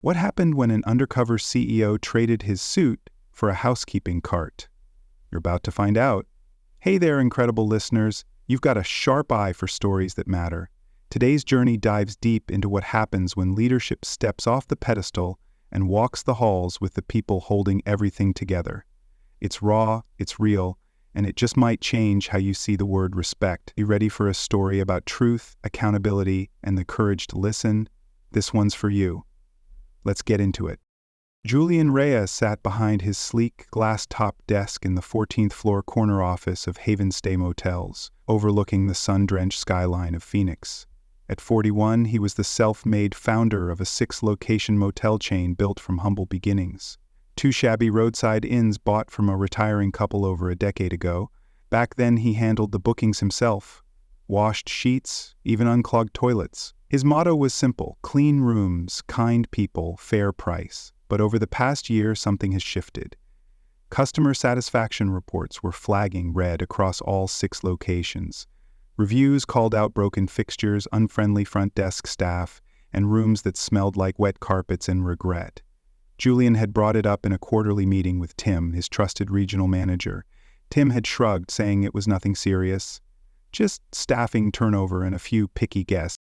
What happened when an undercover CEO traded his suit for a housekeeping cart? You're about to find out. Hey there, incredible listeners. You've got a sharp eye for stories that matter. Today's journey dives deep into what happens when leadership steps off the pedestal and walks the halls with the people holding everything together. It's raw, it's real, and it just might change how you see the word respect. You ready for a story about truth, accountability, and the courage to listen? This one's for you. Let's get into it. Julian Reyes sat behind his sleek, glass-topped desk in the 14th floor corner office of Haven Stay Motels, overlooking the sun-drenched skyline of Phoenix. At 41, he was the self-made founder of a 6-location motel chain built from humble beginnings. 2 shabby roadside inns bought from a retiring couple over a decade ago. Back then, he handled the bookings himself, washed sheets, even unclogged toilets. His motto was simple: clean rooms, kind people, fair price. But over the past year, something has shifted. Customer satisfaction reports were flagging red across all 6 locations. Reviews called out broken fixtures, unfriendly front desk staff, and rooms that smelled like wet carpets and regret. Julian had brought it up in a quarterly meeting with Tim, his trusted regional manager. Tim had shrugged, saying it was nothing serious, just staffing turnover and a few picky guests.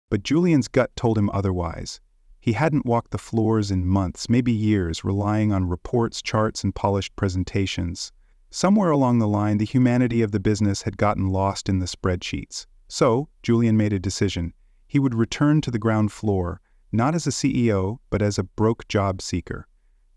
But Julian's gut told him otherwise. He hadn't walked the floors in months, maybe years, relying on reports, charts, and polished presentations. Somewhere along the line, the humanity of the business had gotten lost in the spreadsheets. So, Julian made a decision. He would return to the ground floor, not as a CEO, but as a broke job seeker.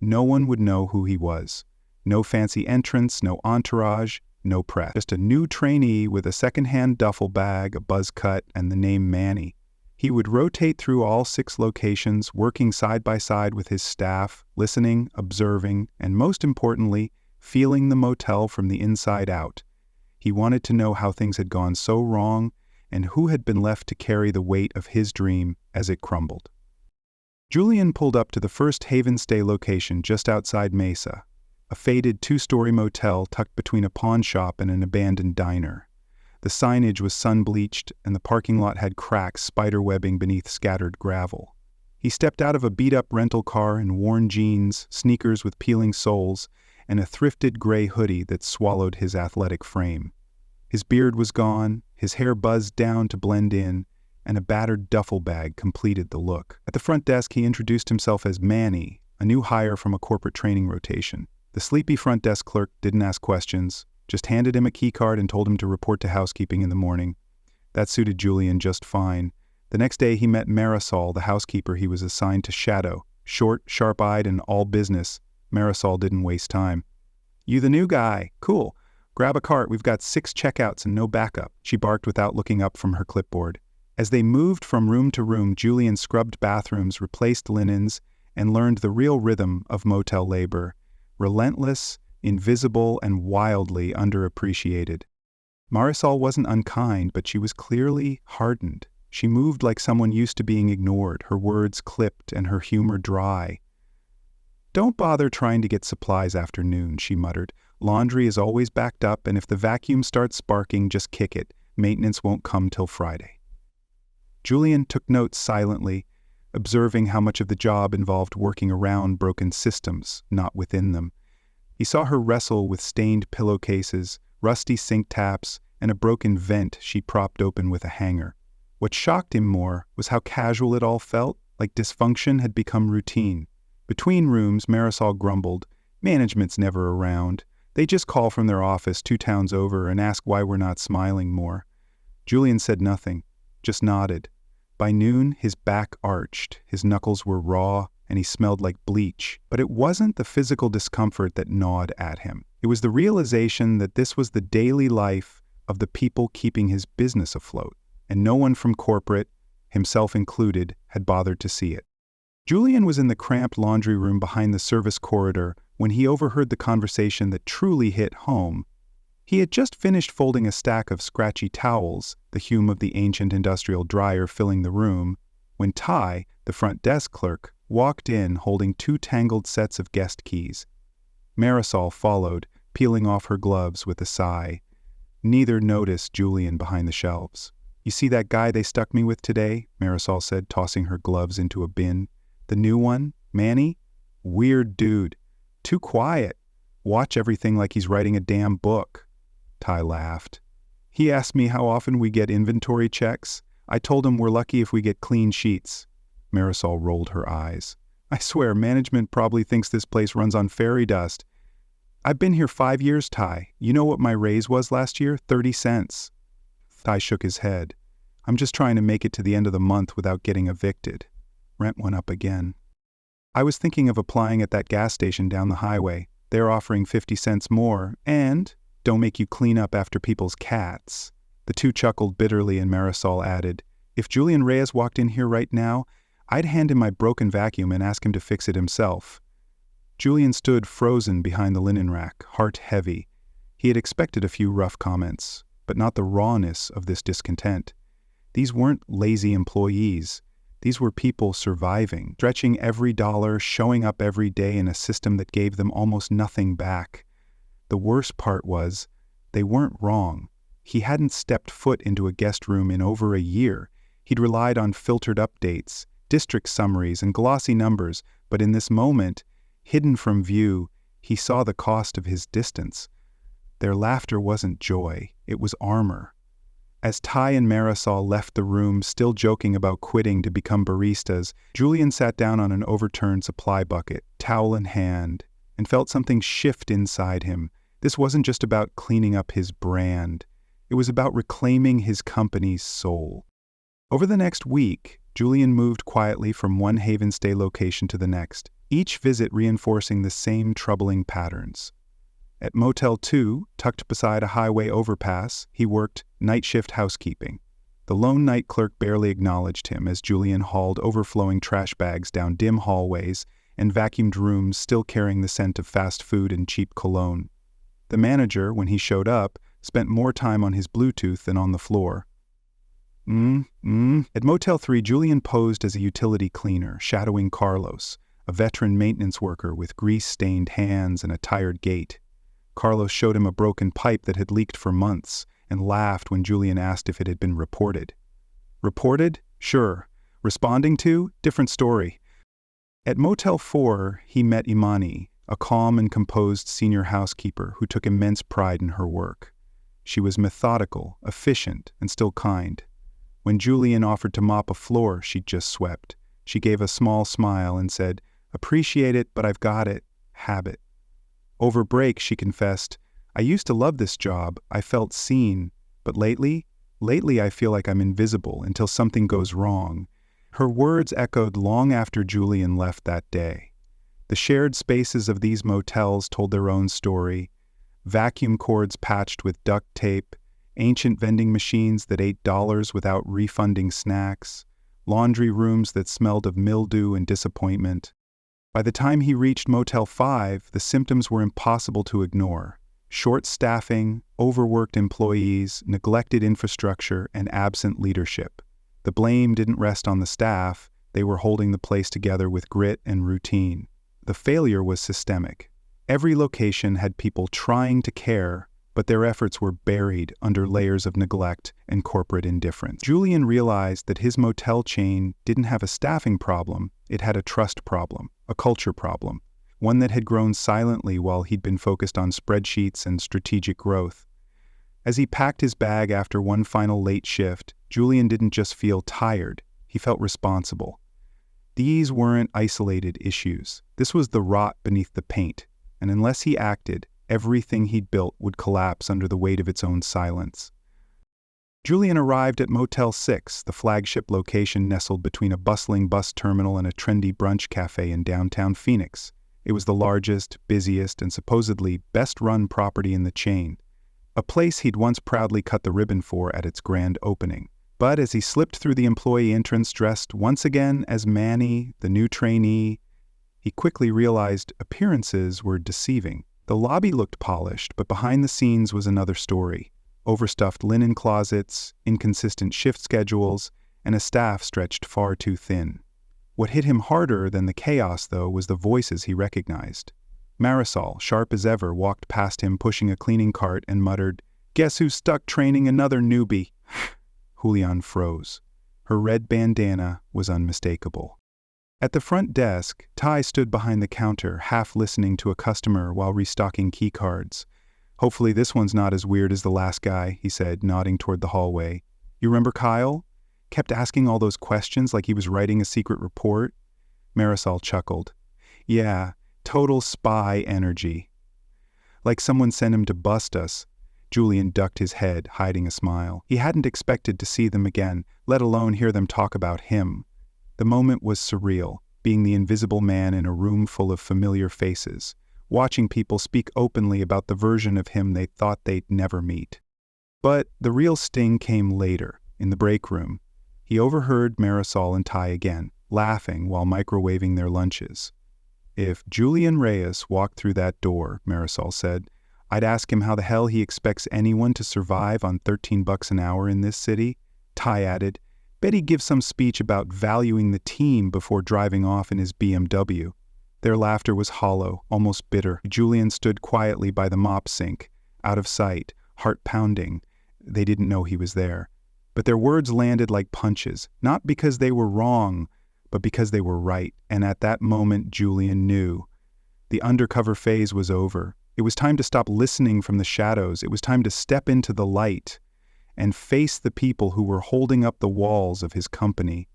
No one would know who he was. No fancy entrance, no entourage, no press. Just a new trainee with a second-hand duffel bag, a buzz cut, and the name Manny. He would rotate through all 6 locations, working side by side with his staff, listening, observing, and most importantly, feeling the motel from the inside out. He wanted to know how things had gone so wrong and who had been left to carry the weight of his dream as it crumbled. Julian pulled up to the first Haven Stay location just outside Mesa, a faded 2-story motel tucked between a pawn shop and an abandoned diner. The signage was sun-bleached, and the parking lot had cracks spider-webbing beneath scattered gravel. He stepped out of a beat-up rental car in worn jeans, sneakers with peeling soles, and a thrifted gray hoodie that swallowed his athletic frame. His beard was gone, his hair buzzed down to blend in, and a battered duffel bag completed the look. At the front desk, he introduced himself as Manny, a new hire from a corporate training rotation. The sleepy front desk clerk didn't ask questions, just handed him a key card and told him to report to housekeeping in the morning. That suited Julian just fine. The next day he met Marisol, the housekeeper he was assigned to shadow. Short, sharp-eyed, and all business, Marisol didn't waste time. "You the new guy? Cool. Grab a cart, we've got 6 checkouts and no backup," she barked without looking up from her clipboard. As they moved from room to room, Julian scrubbed bathrooms, replaced linens, and learned the real rhythm of motel labor. Relentless, invisible, and wildly underappreciated. Marisol wasn't unkind, but she was clearly hardened. She moved like someone used to being ignored, her words clipped and her humor dry. "Don't bother trying to get supplies after noon," she muttered. "Laundry is always backed up, and if the vacuum starts sparking, just kick it. Maintenance won't come till Friday." Julian took notes silently, observing how much of the job involved working around broken systems, not within them. He saw her wrestle with stained pillowcases, rusty sink taps, and a broken vent she propped open with a hanger. What shocked him more was how casual it all felt, like dysfunction had become routine. Between rooms, Marisol grumbled, "Management's never around. They just call from their office 2 towns over and ask why we're not smiling more." Julian said nothing, just nodded. By noon, his back arched, his knuckles were raw, and he smelled like bleach. But it wasn't the physical discomfort that gnawed at him. It was the realization that this was the daily life of the people keeping his business afloat, and no one from corporate, himself included, had bothered to see it. Julian was in the cramped laundry room behind the service corridor when he overheard the conversation that truly hit home. He had just finished folding a stack of scratchy towels, the fume of the ancient industrial dryer filling the room, when Ty, the front desk clerk, walked in holding 2 tangled sets of guest keys. Marisol followed, peeling off her gloves with a sigh. Neither noticed Julian behind the shelves. "You see that guy they stuck me with today?" Marisol said, tossing her gloves into a bin. The new one, Manny? Weird dude. Too quiet. Watch everything like he's writing a damn book. Ty laughed. He asked me how often we get inventory checks. I told him we're lucky if we get clean sheets. Marisol rolled her eyes. I swear, management probably thinks this place runs on fairy dust. I've been here 5 years, Ty. You know what my raise was last year? 30 cents. Ty shook his head. I'm just trying to make it to the end of the month without getting evicted. Rent went up again. I was thinking of applying at that gas station down the highway. They're offering 50 cents more, and don't make you clean up after people's cats. The two chuckled bitterly, and Marisol added, If Julian Reyes walked in here right now, I'd hand him my broken vacuum and ask him to fix it himself. Julian stood frozen behind the linen rack, heart heavy. He had expected a few rough comments, but not the rawness of this discontent. These weren't lazy employees. These were people surviving, stretching every dollar, showing up every day in a system that gave them almost nothing back. The worst part was, they weren't wrong. He hadn't stepped foot into a guest room in over a year. He'd relied on filtered updates, district summaries, and glossy numbers, but in this moment, hidden from view, he saw the cost of his distance. Their laughter wasn't joy, it was armor. As Ty and Marisol left the room, still joking about quitting to become baristas, Julian sat down on an overturned supply bucket, towel in hand, and felt something shift inside him. This wasn't just about cleaning up his brand. It was about reclaiming his company's soul. Over the next week, Julian moved quietly from one Haven Stay location to the next, each visit reinforcing the same troubling patterns. At Motel 2, tucked beside a highway overpass, he worked night shift housekeeping. The lone night clerk barely acknowledged him as Julian hauled overflowing trash bags down dim hallways and vacuumed rooms still carrying the scent of fast food and cheap cologne. The manager, when he showed up, spent more time on his Bluetooth than on the floor. At Motel 3, Julian posed as a utility cleaner, shadowing Carlos, a veteran maintenance worker with grease-stained hands and a tired gait. Carlos showed him a broken pipe that had leaked for months and laughed when Julian asked if it had been reported. Reported? Sure. Responding to? Different story. At Motel 4, he met Imani, a calm and composed senior housekeeper who took immense pride in her work. She was methodical, efficient, and still kind. When Julian offered to mop a floor she'd just swept, she gave a small smile and said, "Appreciate it, but I've got it. Habit." Over break, she confessed, "I used to love this job. I felt seen. But lately I feel like I'm invisible until something goes wrong." Her words echoed long after Julian left that day. The shared spaces of these motels told their own story. Vacuum cords patched with duct tape, ancient vending machines that ate dollars without refunding snacks, laundry rooms that smelled of mildew and disappointment. By the time he reached Motel 5, the symptoms were impossible to ignore. Short staffing, overworked employees, neglected infrastructure, and absent leadership. The blame didn't rest on the staff. They were holding the place together with grit and routine. The failure was systemic. Every location had people trying to care, but their efforts were buried under layers of neglect and corporate indifference. Julian realized that his motel chain didn't have a staffing problem, it had a trust problem, a culture problem, one that had grown silently while he'd been focused on spreadsheets and strategic growth. As he packed his bag after one final late shift, Julian didn't just feel tired, he felt responsible. These weren't isolated issues. This was the rot beneath the paint, and unless he acted, everything he'd built would collapse under the weight of its own silence. Julian arrived at Motel 6, the flagship location nestled between a bustling bus terminal and a trendy brunch cafe in downtown Phoenix. It was the largest, busiest, and supposedly best-run property in the chain, a place he'd once proudly cut the ribbon for at its grand opening. But as he slipped through the employee entrance dressed once again as Manny, the new trainee, he quickly realized appearances were deceiving. The lobby looked polished, but behind the scenes was another story. Overstuffed linen closets, inconsistent shift schedules, and a staff stretched far too thin. What hit him harder than the chaos, though, was the voices he recognized. Marisol, sharp as ever, walked past him pushing a cleaning cart and muttered, "Guess who's stuck training another newbie?" Julian froze. Her red bandana was unmistakable. At the front desk, Ty stood behind the counter, half listening to a customer while restocking keycards. "Hopefully this one's not as weird as the last guy," he said, nodding toward the hallway. "You remember Kyle? Kept asking all those questions like he was writing a secret report?" Marisol chuckled. "Yeah, total spy energy. Like someone sent him to bust us." Julian ducked his head, hiding a smile. He hadn't expected to see them again, let alone hear them talk about him. The moment was surreal, being the invisible man in a room full of familiar faces, watching people speak openly about the version of him they thought they'd never meet. But the real sting came later, in the break room. He overheard Marisol and Ty again, laughing while microwaving their lunches. "If Julian Reyes walked through that door," Marisol said, "I'd ask him how the hell he expects anyone to survive on $13 an hour in this city." Ty added, "Bet he'd give some speech about valuing the team before driving off in his BMW." Their laughter was hollow, almost bitter. Julian stood quietly by the mop sink, out of sight, heart pounding. They didn't know he was there. But their words landed like punches, not because they were wrong, but because they were right. And at that moment, Julian knew. The undercover phase was over. It was time to stop listening from the shadows. It was time to step into the light and face the people who were holding up the walls of his company.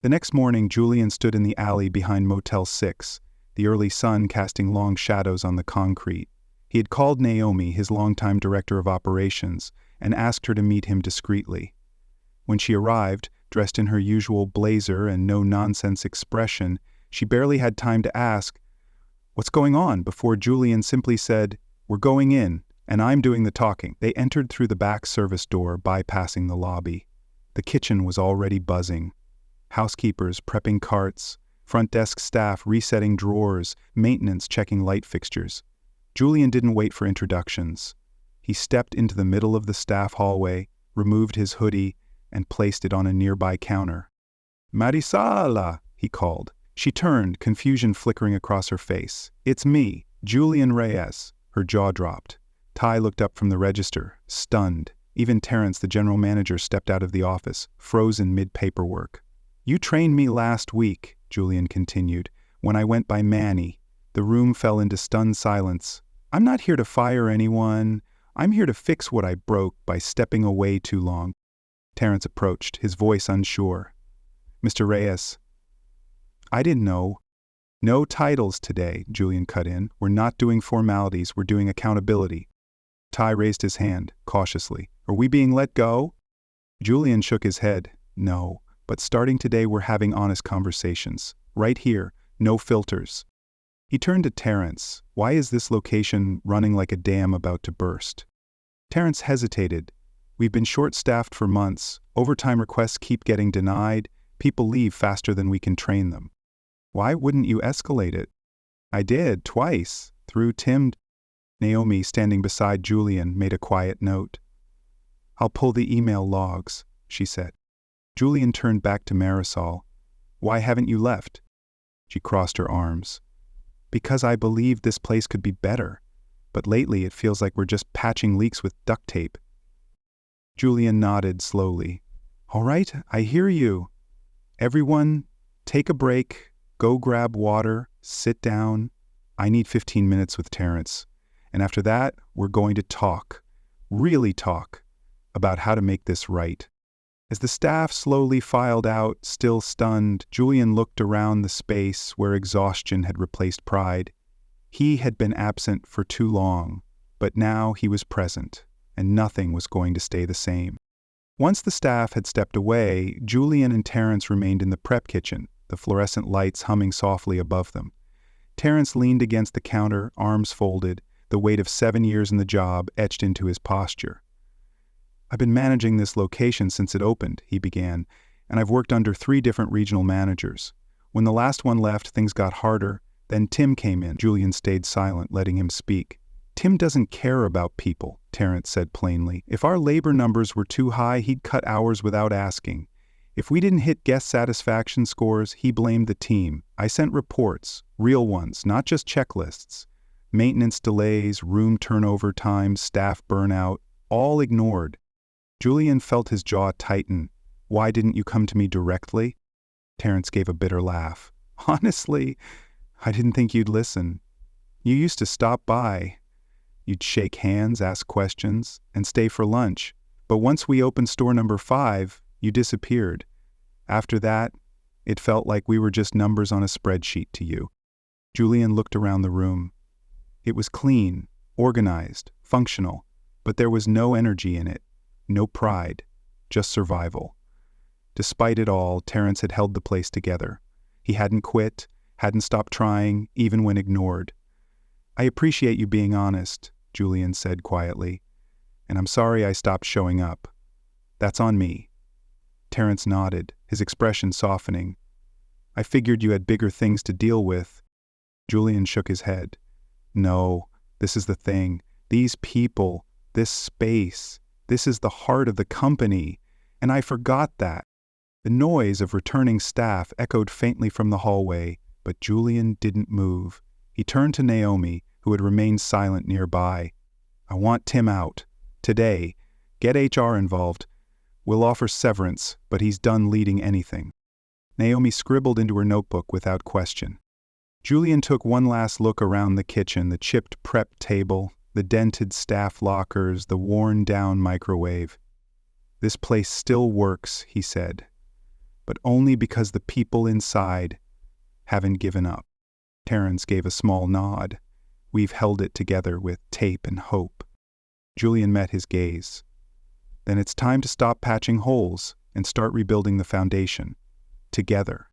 The next morning, Julian stood in the alley behind Motel 6, the early sun casting long shadows on the concrete. He had called Naomi, his longtime director of operations, and asked her to meet him discreetly. When she arrived, dressed in her usual blazer and no-nonsense expression, she barely had time to ask, "What's going on?" before Julian simply said, "We're going in, and I'm doing the talking." They entered through the back service door, bypassing the lobby. The kitchen was already buzzing. Housekeepers prepping carts, front desk staff resetting drawers, maintenance checking light fixtures. Julian didn't wait for introductions. He stepped into the middle of the staff hallway, removed his hoodie, and placed it on a nearby counter. "Marisala," he called. She turned, confusion flickering across her face. "It's me, Julian Reyes." Her jaw dropped. Ty looked up from the register, stunned. Even Terrence, the general manager, stepped out of the office, frozen mid-paperwork. "You trained me last week," Julian continued, "when I went by Manny." The room fell into stunned silence. "I'm not here to fire anyone. I'm here to fix what I broke by stepping away too long." Terrence approached, his voice unsure. "Mr. Reyes." "I didn't know." "No titles today," Julian cut in. "We're not doing formalities, we're doing accountability." Ty raised his hand, cautiously. "Are we being let go?" Julian shook his head. "No, but starting today we're having honest conversations. Right here, no filters." He turned to Terrence. "Why is this location running like a dam about to burst?" Terrence hesitated. "We've been short-staffed for months. Overtime requests keep getting denied. People leave faster than we can train them." "Why wouldn't you escalate it?" "I did, twice. Through Tim." Naomi, standing beside Julian, made a quiet note. "I'll pull the email logs," she said. Julian turned back to Marisol. "Why haven't you left?" She crossed her arms. "Because I believed this place could be better. But lately it feels like we're just patching leaks with duct tape." Julian nodded slowly. "All right, I hear you. Everyone, take a break. Go grab water, sit down. I need 15 minutes with Terrence. And after that, we're going to talk, really talk, about how to make this right." As the staff slowly filed out, still stunned, Julian looked around the space where exhaustion had replaced pride. He had been absent for too long, but now he was present, and nothing was going to stay the same. Once the staff had stepped away, Julian and Terrence remained in the prep kitchen, the fluorescent lights humming softly above them. Terrence leaned against the counter, arms folded, the weight of 7 years in the job etched into his posture. "I've been managing this location since it opened," he began, "and I've worked under 3 different regional managers. When the last one left, things got harder. Then Tim came in." Julian stayed silent, letting him speak. "Tim doesn't care about people," Terrence said plainly. "If our labor numbers were too high, he'd cut hours without asking. If we didn't hit guest satisfaction scores, he blamed the team. I sent reports, real ones, not just checklists. Maintenance delays, room turnover times, staff burnout, all ignored." Julian felt his jaw tighten. "Why didn't you come to me directly?" Terrence gave a bitter laugh. Honestly, I didn't think you'd listen. You used to stop by. You'd shake hands, ask questions, and stay for lunch. But once we opened store number 5, you disappeared. After that, it felt like we were just numbers on a spreadsheet to you. Julian looked around the room. It was clean, organized, functional, but there was no energy in it, no pride, just survival. Despite it all, Terrence had held the place together. He hadn't quit, hadn't stopped trying, even when ignored. "I appreciate you being honest," Julian said quietly, "and I'm sorry I stopped showing up. That's on me." Terrence nodded, his expression softening. "I figured you had bigger things to deal with." Julian shook his head. "No, this is the thing. These people, this space, this is the heart of the company, and I forgot that." The noise of returning staff echoed faintly from the hallway, but Julian didn't move. He turned to Naomi, who had remained silent nearby. "I want Tim out. Today. Get HR involved. We'll offer severance, but he's done leading anything." Naomi scribbled into her notebook without question. Julian took one last look around the kitchen, the chipped prep table, the dented staff lockers, the worn-down microwave. "This place still works," he said, "but only because the people inside haven't given up." Terrence gave a small nod. "We've held it together with tape and hope." Julian met his gaze. "Then it's time to stop patching holes and start rebuilding the foundation. Together."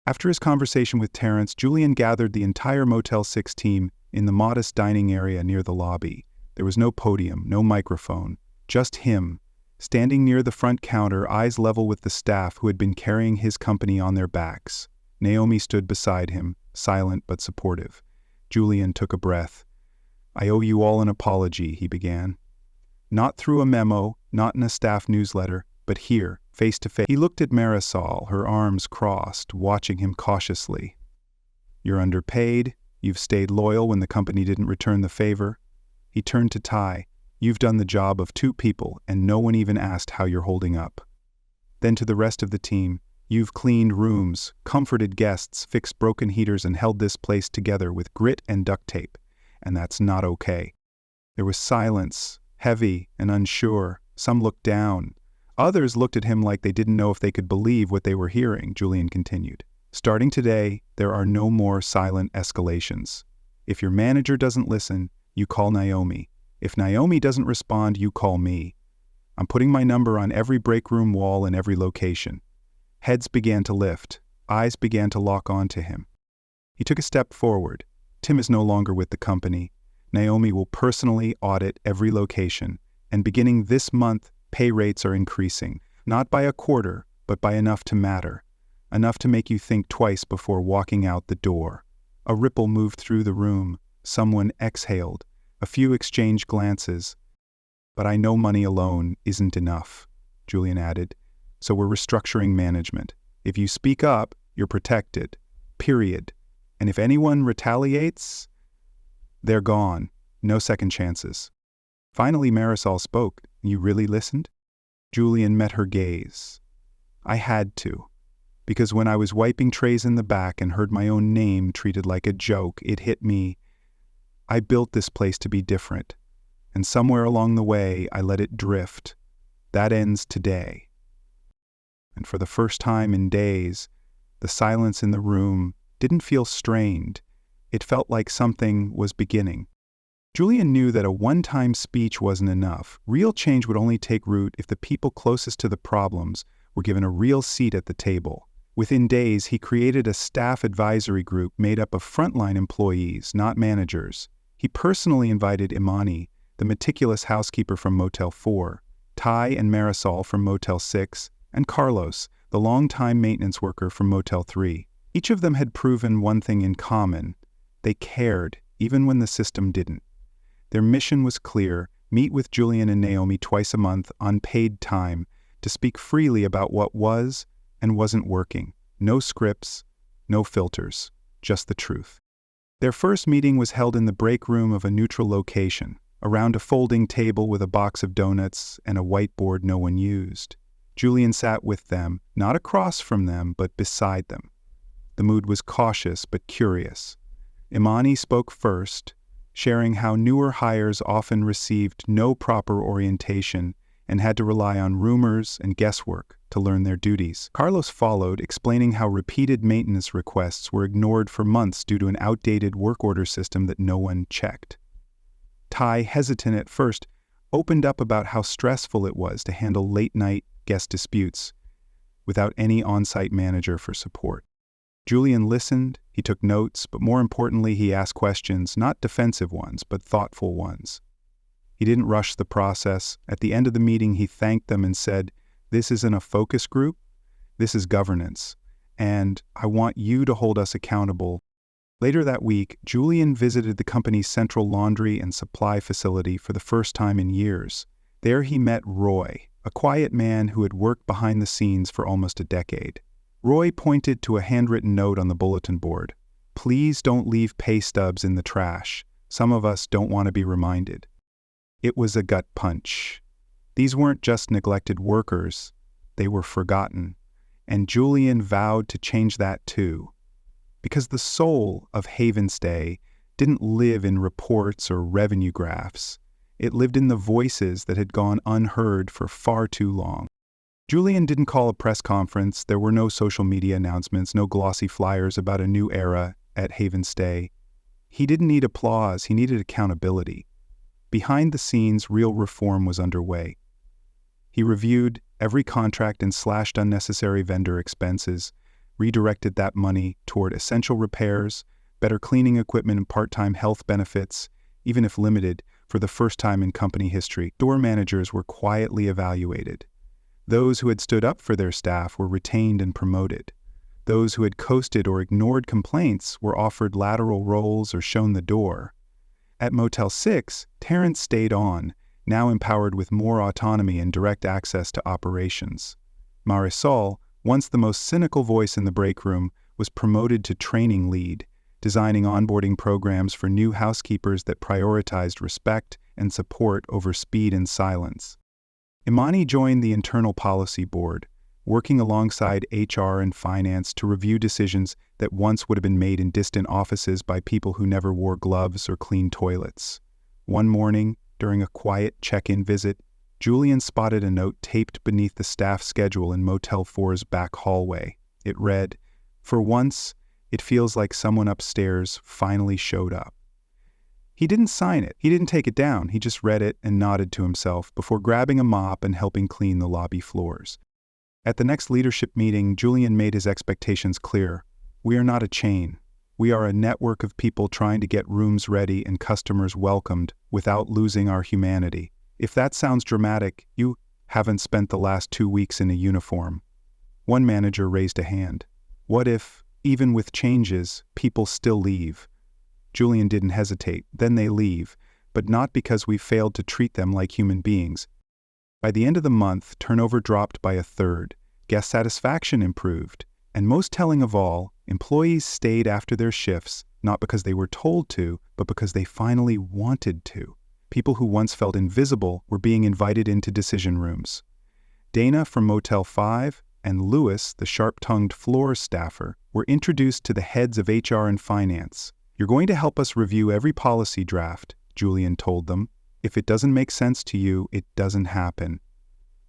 After his conversation with Terrence, Julian gathered the entire Motel 6 team in the modest dining area near the lobby. There was no podium, no microphone, just him, standing near the front counter, eyes level with the staff who had been carrying his company on their backs. Naomi stood beside him, silent but supportive. Julian took a breath. "I owe you all an apology," he began. "Not through a memo, not in a staff newsletter, but here, face to face." He looked at Marisol, her arms crossed, watching him cautiously. "You're underpaid. You've stayed loyal when the company didn't return the favor." He turned to Ty. "You've done the job of 2 people, and no one even asked how you're holding up." Then to the rest of the team, "You've cleaned rooms, comforted guests, fixed broken heaters, and held this place together with grit and duct tape, and that's not okay." There was silence, heavy and unsure. Some looked down. Others looked at him like they didn't know if they could believe what they were hearing. Julian continued. "Starting today, there are no more silent escalations. If your manager doesn't listen, you call Naomi. If Naomi doesn't respond, you call me. I'm putting my number on every break room wall in every location." Heads began to lift. Eyes began to lock onto him. He took a step forward. "Tim is no longer with the company. Naomi will personally audit every location, and beginning this month, pay rates are increasing, not by a quarter, but by enough to matter, enough to make you think twice before walking out the door." A ripple moved through the room. Someone exhaled. A few exchanged glances. "But I know money alone isn't enough," Julian added. "So we're restructuring management. If you speak up, you're protected. Period. And if anyone retaliates, they're gone. No second chances." Finally, Marisol spoke. "You really listened?" Julian met her gaze. "I had to. Because when I was wiping trays in the back and heard my own name treated like a joke, it hit me. I built this place to be different. And somewhere along the way, I let it drift. That ends today." And for the first time in days, the silence in the room didn't feel strained. It felt like something was beginning. Julian knew that a one-time speech wasn't enough. Real change would only take root if the people closest to the problems were given a real seat at the table. Within days, he created a staff advisory group made up of frontline employees, not managers. He personally invited Imani, the meticulous housekeeper from Motel 4, Ty and Marisol from Motel 6, and Carlos, the longtime maintenance worker from Motel 3. Each of them had proven one thing in common. They cared, even when the system didn't. Their mission was clear: meet with Julian and Naomi twice a month on paid time to speak freely about what was and wasn't working. No scripts, no filters, just the truth. Their first meeting was held in the break room of a neutral location, around a folding table with a box of donuts and a whiteboard no one used. Julian sat with them, not across from them, but beside them. The mood was cautious but curious. Imani spoke first, sharing how newer hires often received no proper orientation and had to rely on rumors and guesswork to learn their duties. Carlos followed, explaining how repeated maintenance requests were ignored for months due to an outdated work order system that no one checked. Ty, hesitant at first, opened up about how stressful it was to handle late-night guest disputes without any on-site manager for support. Julian listened, he took notes, but more importantly, he asked questions, not defensive ones, but thoughtful ones. He didn't rush the process. At the end of the meeting, he thanked them and said, "This isn't a focus group, this is governance, and I want you to hold us accountable." Later that week, Julian visited the company's central laundry and supply facility for the first time in years. There he met Roy, a quiet man who had worked behind the scenes for almost a decade. Roy pointed to a handwritten note on the bulletin board. "Please don't leave pay stubs in the trash. Some of us don't want to be reminded." It was a gut punch. These weren't just neglected workers, they were forgotten. And Julian vowed to change that too. Because the soul of Havenstay didn't live in reports or revenue graphs. It lived in the voices that had gone unheard for far too long. Julian didn't call a press conference. There were no social media announcements, no glossy flyers about a new era at Havenstay. He didn't need applause, he needed accountability. Behind the scenes, real reform was underway. He reviewed every contract and slashed unnecessary vendor expenses, redirected that money toward essential repairs, better cleaning equipment and part-time health benefits, even if limited. For the first time in company history, store managers were quietly evaluated. Those who had stood up for their staff were retained and promoted. Those who had coasted or ignored complaints were offered lateral roles or shown the door. At Motel 6, Terrence stayed on, now empowered with more autonomy and direct access to operations. Marisol, once the most cynical voice in the break room, was promoted to training lead, designing onboarding programs for new housekeepers that prioritized respect and support over speed and silence. Imani joined the Internal Policy Board, working alongside HR and finance to review decisions that once would have been made in distant offices by people who never wore gloves or cleaned toilets. One morning, during a quiet check-in visit, Julian spotted a note taped beneath the staff schedule in Motel 4's back hallway. It read, "For once, it feels like someone upstairs finally showed up." He didn't sign it. He didn't take it down. He just read it and nodded to himself before grabbing a mop and helping clean the lobby floors. At the next leadership meeting, Julian made his expectations clear. "We are not a chain. We are a network of people trying to get rooms ready and customers welcomed without losing our humanity. If that sounds dramatic, you haven't spent the last 2 weeks in a uniform." One manager raised a hand. "What if, even with changes, people still leave?" Julian didn't hesitate. "Then they leave, but not because we failed to treat them like human beings." By the end of the month, turnover dropped by a third, guest satisfaction improved, and most telling of all, employees stayed after their shifts, not because they were told to, but because they finally wanted to. People who once felt invisible were being invited into decision rooms. Dana from Motel 5 and Louis, the sharp-tongued floor staffer, were introduced to the heads of HR and finance. "You're going to help us review every policy draft," Julian told them. "If it doesn't make sense to you, it doesn't happen."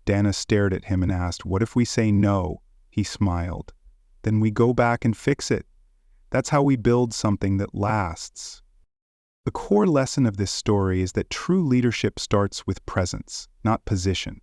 Dana stared at him and asked, "What if we say no?" He smiled. "Then we go back and fix it. That's how we build something that lasts." The core lesson of this story is that true leadership starts with presence, not position.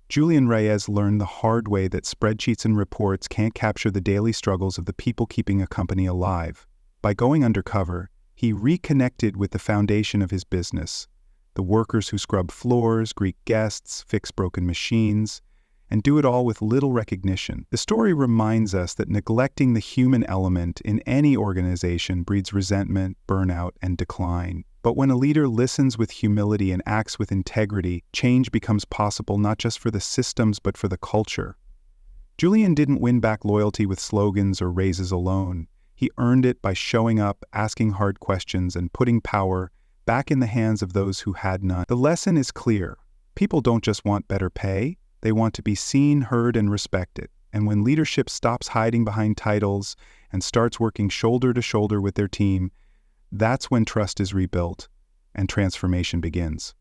Julian Reyes learned the hard way that spreadsheets and reports can't capture the daily struggles of the people keeping a company alive. By going undercover, he reconnected with the foundation of his business, the workers who scrub floors, greet guests, fix broken machines, and do it all with little recognition. The story reminds us that neglecting the human element in any organization breeds resentment, burnout, and decline. But when a leader listens with humility and acts with integrity, change becomes possible not just for the systems but for the culture. Julian didn't win back loyalty with slogans or raises alone. He earned it by showing up, asking hard questions, and putting power back in the hands of those who had none. The lesson is clear. People don't just want better pay. They want to be seen, heard, and respected. And when leadership stops hiding behind titles and starts working shoulder to shoulder with their team, that's when trust is rebuilt and transformation begins.